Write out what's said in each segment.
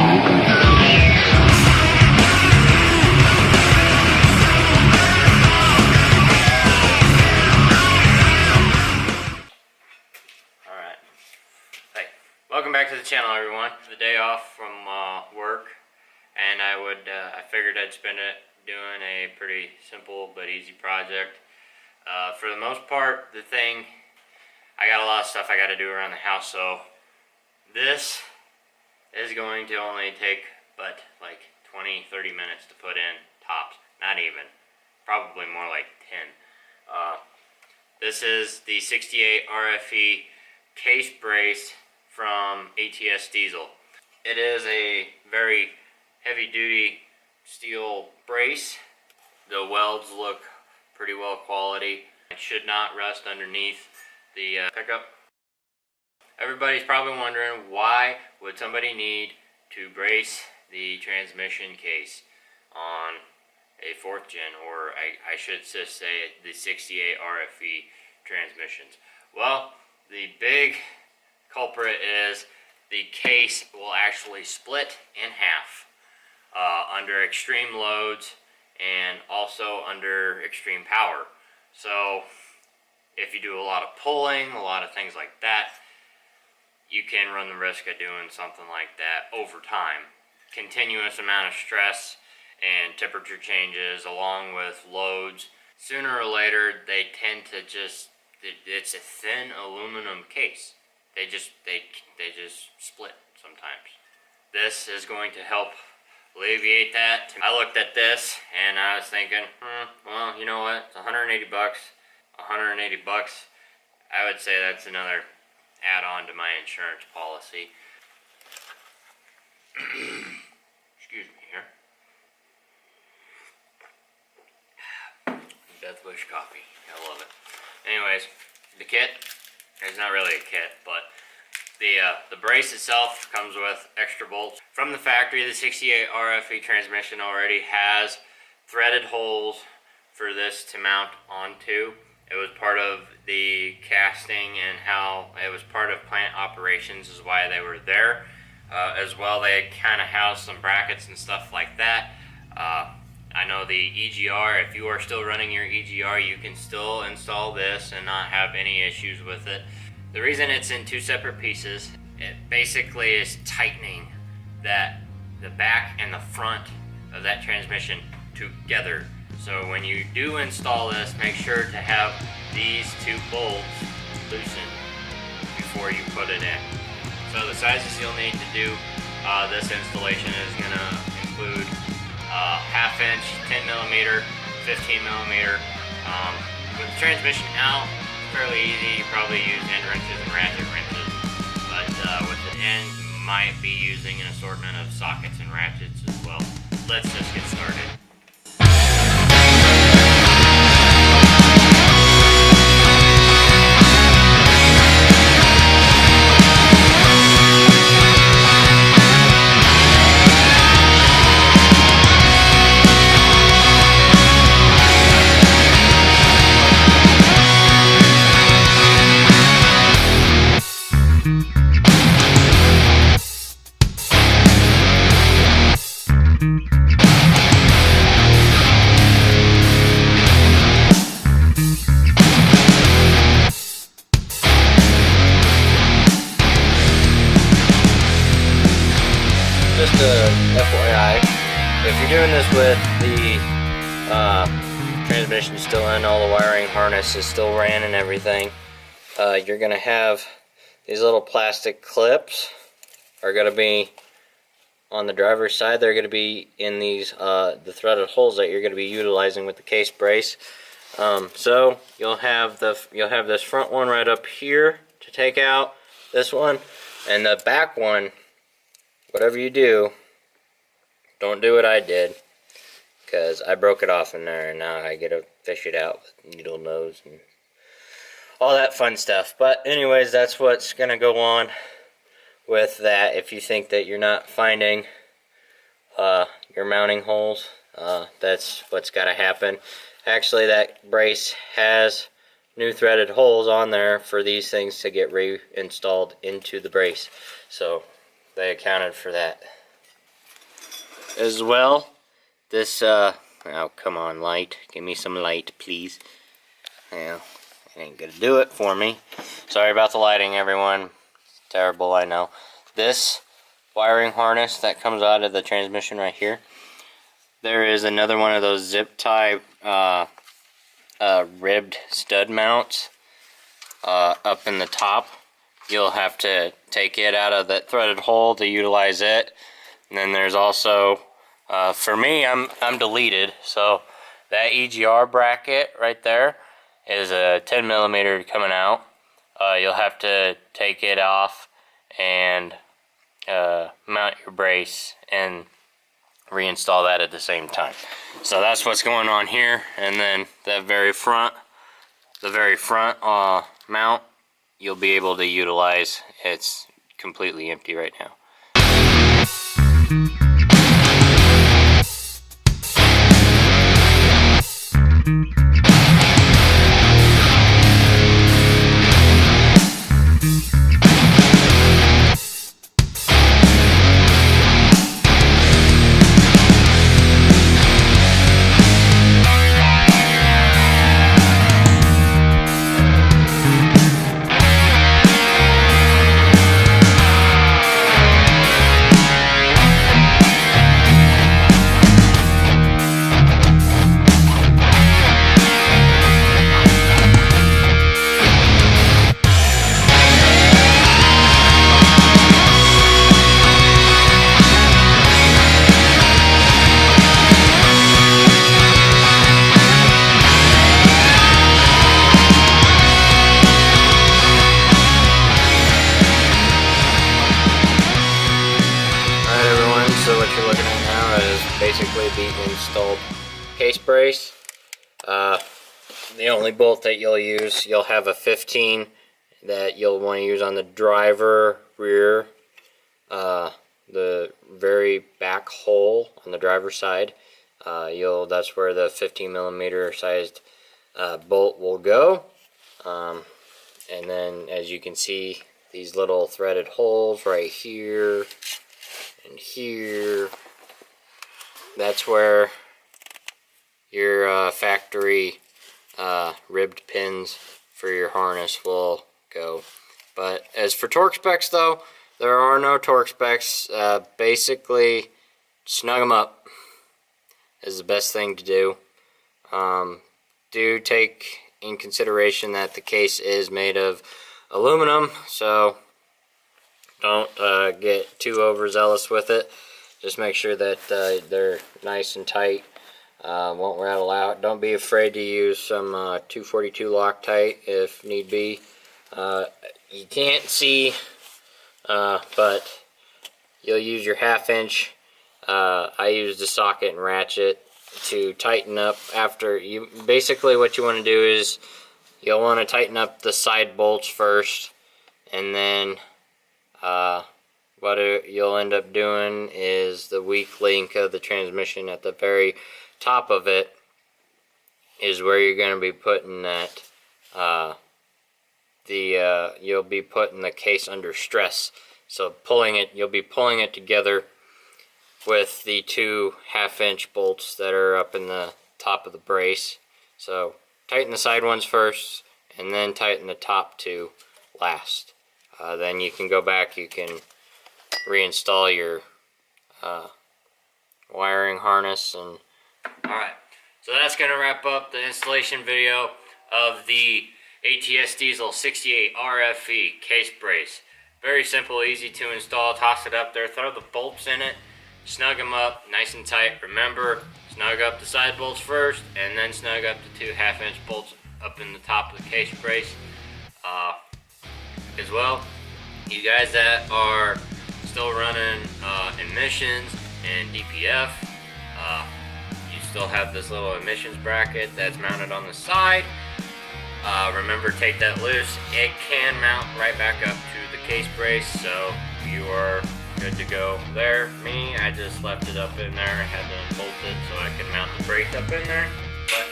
Alright. Hey, welcome back to the channel, everyone. The day off from work, and I figured I'd spend it doing a pretty simple but easy project. For the most part, I got a lot of stuff I got to do around the house, so this is going to only take but like 20-30 minutes to put in tops. Not even. Probably more like 10. This is the 68 RFE case brace from ATS Diesel. It is a very heavy duty steel brace. The welds look pretty well quality. It should not rust underneath the pickup. Everybody's probably wondering, why would somebody need to brace the transmission case on a 4th gen, or I should just say the 68 RFE transmissions? Well, the big culprit is the case will actually split in half under extreme loads and also under extreme power. So if you do a lot of pulling, a lot of things like that, you can run the risk of doing something like that over time. Continuous amount of stress and temperature changes along with loads, sooner or later they tend to it's a thin aluminum case. They just split sometimes. This is going to help alleviate that. I looked at this and I was thinking, well, you know what? It's $180 bucks. $180 bucks. I would say that's another add-on to my insurance policy. Excuse me here. Death Wish coffee. I love it. Anyways, the kit is not really a kit, but the brace itself comes with extra bolts. From the factory, the 68 RFE transmission already has threaded holes for this to mount onto. It was part of the casting and how it was part of plant operations is why they were there. As well, they kind of housed some brackets and stuff like that. I know the EGR, if you are still running your EGR, you can still install this and not have any issues with it. The reason it's in two separate pieces, it basically is tightening the back and the front of that transmission together. So when you do install this, make sure to have these two bolts loosened before you put it in. So the sizes you'll need to do this installation is going to include half inch, 10 millimeter, 15 millimeter. With the transmission out, fairly easy. You probably use end wrenches and ratchet wrenches, but with the end, you might be using an assortment of sockets and ratchets as well. Let's just get started. Just a FYI, if you're doing this with the transmission still in, all the wiring harness is still ran and everything, you're going to have these little plastic clips are going to be on the driver's side. They're going to be in these the threaded holes that you're going to be utilizing with the case brace. So you'll have this front one right up here to take out, this one, and the back one. Whatever you do, don't do what I did, because I broke it off in there and now I get to fish it out with needle nose and all that fun stuff. But anyways, that's what's going to go on with that. If you think that you're not finding your mounting holes, that's what's got to happen. Actually, that brace has new threaded holes on there for these things to get reinstalled into the brace, so they accounted for that. as well. This, oh, come on, light. Give me some light, please. Yeah, it ain't gonna do it for me. Sorry about the lighting, everyone. Terrible, I know. This wiring harness that comes out of the transmission right here, there is another one of those zip tie ribbed stud mounts up in the top. You'll have to take it out of that threaded hole to utilize it. And then there's also, for me, I'm deleted, so that EGR bracket right there is a 10 millimeter coming out. You'll have to take it off and mount your brace and reinstall that at the same time. So that's what's going on here. And then the very front mount you'll be able to utilize. It's completely empty right now. So what you're looking at now is basically the installed case brace. The only bolt that you'll have a 15 that you'll want to use on the driver rear, the very back hole on the driver's side. That's where the 15 millimeter sized bolt will go. And then, as you can see, these little threaded holes right here and here, that's where your factory ribbed pins for your harness will go. But as for torque specs though, there are no torque specs. Basically, snug them up is the best thing to do. Do take in consideration that the case is made of aluminum, so don't get too overzealous with it. Just make sure that they're nice and tight, won't rattle out. Don't be afraid to use some 242 Loctite if need be. You can't see, but you'll use your 1/2 inch. I use the socket and ratchet to tighten up after you. Basically what you want to do is you'll want to tighten up the side bolts first, and then what you'll end up doing is the weak link of the transmission at the very top of it is where you're going to be putting that you'll be putting the case under stress. So you'll be pulling it together with the 2 1/2 inch bolts that are up in the top of the brace. So tighten the side ones first and then tighten the top 2 last. Then you can go back, you can reinstall your wiring harness. And alright, so that's going to wrap up the installation video of the ATS Diesel 68 RFE case brace. Very simple, easy to install. Toss it up there, throw the bolts in it, snug them up nice and tight. Remember, snug up the side bolts first and then snug up the 2 1/2 inch bolts up in the top of the case brace. As well, you guys that are still running emissions and DPF, you still have this little emissions bracket that's mounted on the side. Remember, take that loose. It can mount right back up to the case brace, so you are good to go there. Me, I just left it up in there. I had to unbolt it so I can mount the brace up in there, but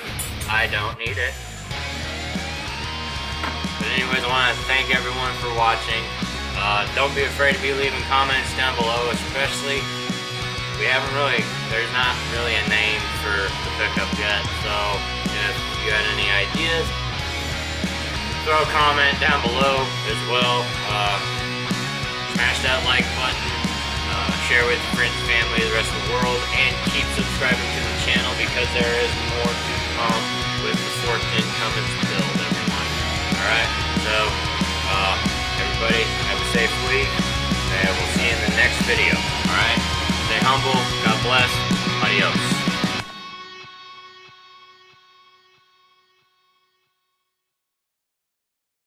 I don't need it. But anyways, I want to thank everyone for watching. Don't be afraid to be leaving comments down below, especially there's not really a name for the pickup yet. So if you had any ideas, throw a comment down below as well. Smash that like button, share with your friends, family, the rest of the world, and keep subscribing to the channel because there is more to come with the forked income build, everyone. Alright, so everybody have a safe week, and we'll see you in the next video. Alright, stay humble, God bless, adios.